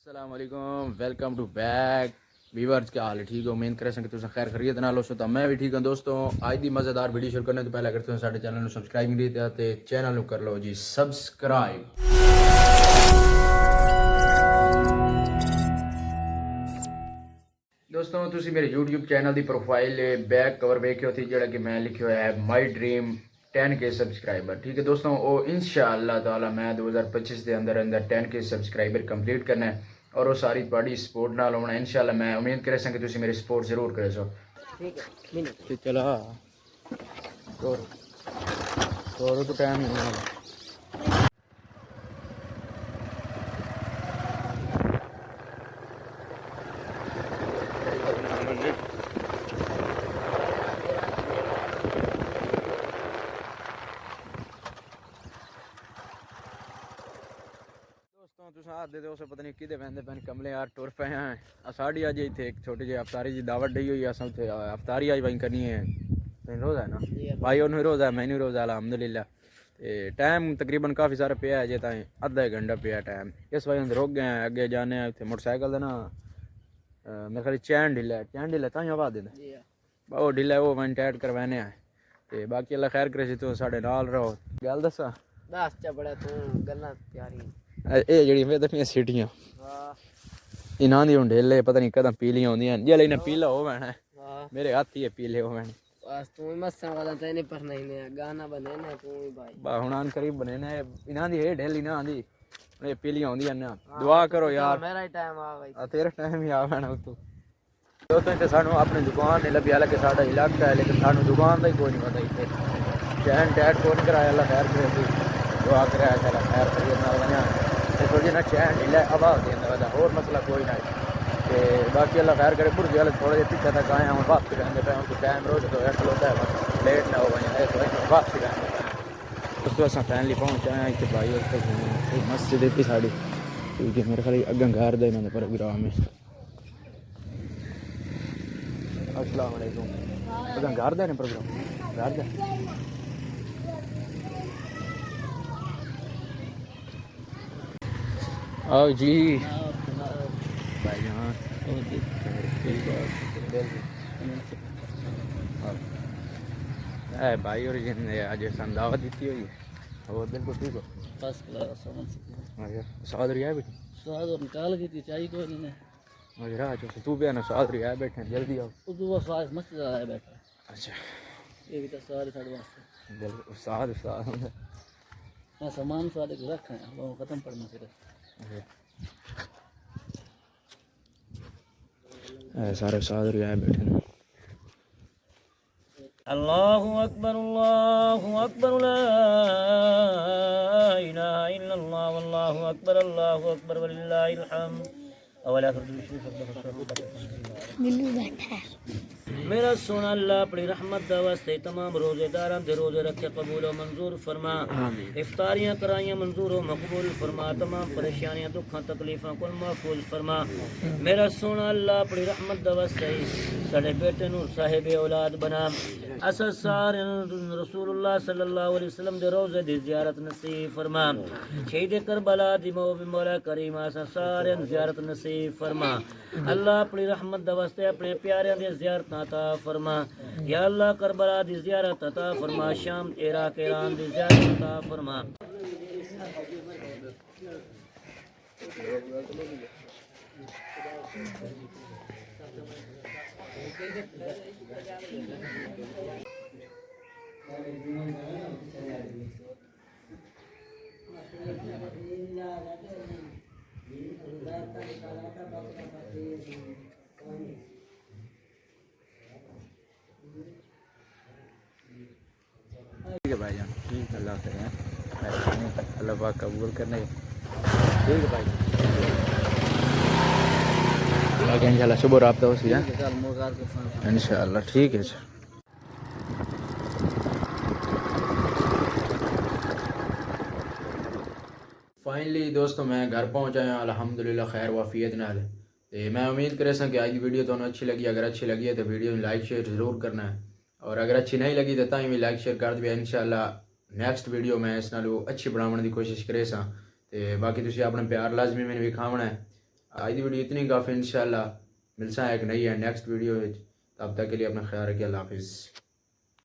अस्सलाम वालेकुम, welcome to back viewers. क्या हाल है? ठीक हो? उम्मीद करें कि तुम खैर खरीद ना लो सो तो मैं भी ठीक हूँ। दोस्तों आज दी मज़ेदार वीडियो शुरू करने तो पहले अगर तुम साडे चैनल सब्सक्राइब नहीं किया तो चैनल कर लो जी सब्सक्राइब। दोस्तों तुसी मेरे YouTube चैनल की प्रोफाइल बैक कवर वेखियो थी जेड़ा कि मैं लिखियो है माई ड्रीम 10K सब्सक्राइबर। ठीक है दोस्तों, वो इंशाअल्लाह ताला मैं 2025 के अंदर अंदर 10K सब्सक्राइबर कंप्लीट करना है और वो सारी थोड़ी सपोर्ट नाल होना इंशाअल्लाह। मैं उम्मीद करे कि तुसी मेरी सपोर्ट जरूर करे सो। ठीक है मिनट चला तो टाइम नहीं। दोस्तों तुम हाथ दे उसे पता नहीं कि बहते पैन कमले यार टुर पे हैं। साड़ी अज इतने एक छोटे जी अफतारी जी दावत दी हुई अस उसे अफतारी अज वहीं करनी है। रोज़ है ना भाई उन्हें रोज़ है मैनू रोज़ है अलहमदुलिल्लाह। तो टाइम तकरीबन काफ़ी सारा पिया है जे ताई अद्धा एक घंटा पिया टाइम। इस वजह रुक गए हैं अगे जाने इतने मोटरसाइकिल का ना मेरे ख्याल चैन ढिला ताई आवाज़ देना वो ढिला है वो वन टाइट करवाने हैं। तो बाकी अल्लाह खैर करे तू साढ़े नाल रहो। गल दसा दस चा बड़ा तू गल्लां प्यारी ये जड़ी में तो सीटियां इन्हां दी हुन ढेले पता नहीं कदम पीलियां होंदियां जेले इन्हें पीला हो वैना मेरे हाथ ही पीले हो वैने बस तू ही मस्सा वाला तेने पर नहीं ने गाना बने ने तू ही भाई बा हुन आन करीब बने ने इन्हां दी ढेल इन्हां दी ये पीलियां होंदियां ना दुआ करो यार मेरा ही टाइम आ भाई तेरा टाइम ही आ वैना तू दोस्तों इत्थे सानू अपनी दुकान नहीं लभी हालांकि साडा इलाका है लेकिन सानू दुकान का ही कोई नहीं पता इत्थे चैन टैट कोई नहीं कराया अल्लाह खैर करे दुआ करे चला खैर करिए नाल वना थोड़ी ना चैन ढिला आवाज़ देंदा वदा और मसला कोई ना। तो बाकी अल्लाह खैर करे पुरजे वाले थोड़े पीछे तक आए हम वापसी रहते पे उनको टाइम रोज तो खलोता है बस लेट ना हो वहीं वापसी रहते दोस्तों अस फैमिली पहुँच आए इतने भाई और मस्जिद थी साड़ी क्योंकि मेरे ख्याल अगं घर दे इन्होंने प्रोग्राम है। अस्सलाम वालेकुम अगं घर दे प्रोग्राम घर दे आओ जी भाई यहाँ भाई और आज सन दावत दी हुई है और बिल्कुल ठीक हो फर्स्ट क्लास समझ स्वाद रिया बेटे स्वाद और निकाल की थी चाहिए कोई नहीं मुझे राह जो तू भी ना स्वाद रिया बैठे जल्दी आओ तू वो स्वाद मस्त है बैठा अच्छा ये भी तो स्वाद साढ़े वास्ते बिल्कुल स्वाद स्वाद मैं सामान स्वाद के रखा है वो खत्म पड़ना सिर्फ सारे स्वाद रिया बैठे अल्लाहु अकबर ला इलाहा इल्लल्लाह वल्लाहु अकबर वलिल्लाहिल हम्द अवला मेरा सोना अल्लाह अपनी रहमत दा वास्ते तमाम रोजेदारां दे रोजे रखे कबूल और मंजूर फरमा इफ्तारियां कराइयां मंजूर और मकबूल फरमा तमाम परेशानियां दुखा तकलीफां को महफूज फरमा मेरा सोना अल्लाह अपनी रहमत दा वास्ते साडे बेटे नूं साहिब औलाद बना अस सारे रसूलुल्लाह सल्लल्लाहु अलैहि वसल्लम दे रोजे दी जियारत नसीब फरमा शहीद करबला दी मौला करीम अस सारे जियारत नसीब फरमा अल्लाह अपनी रहमत दा वास्ते अपने प्यारे दी जियारत अता फरमा या अल्लाह करबला दी जियारत अता फरमा शाम इराक ईरान दी जियारत अता फरमा ठीक है भाई जान ठीक है अल्लाह करें अल्लाह पाक कबूल करने ठीक है भाई बाकी इंशाल्लाह सुबह रब्ता हो सी इंशाल्लाह ठीक है। फाइनली दोस्तों मैं घर पहुँच आया अल्हम्दुलिल्लाह खैर वाफियत नाल। तो मैं उम्मीद करे कि आज की वीडियो तो अच्छी लगी। अगर अच्छी लगी है तो वीडियो में लाइक शेयर जरूर करना है और अगर अच्छी नहीं लगी तो ताई भी लाइक शेयर कर दिया। इंशाल्लाह नैक्सट वीडियो मैं इस नालों अच्छी बनाने की कोशिश करे सा। तो बाकी तुम अपना प्यार लाजमी मैंने विखावना है। आज की वीडियो इतनी काफ़ी इंशाल्लाह मिलता है एक नई है नेक्स्ट वीडियो। तब तक के लिए अपना ख्याल रखिए। अल्लाह हाफिज़।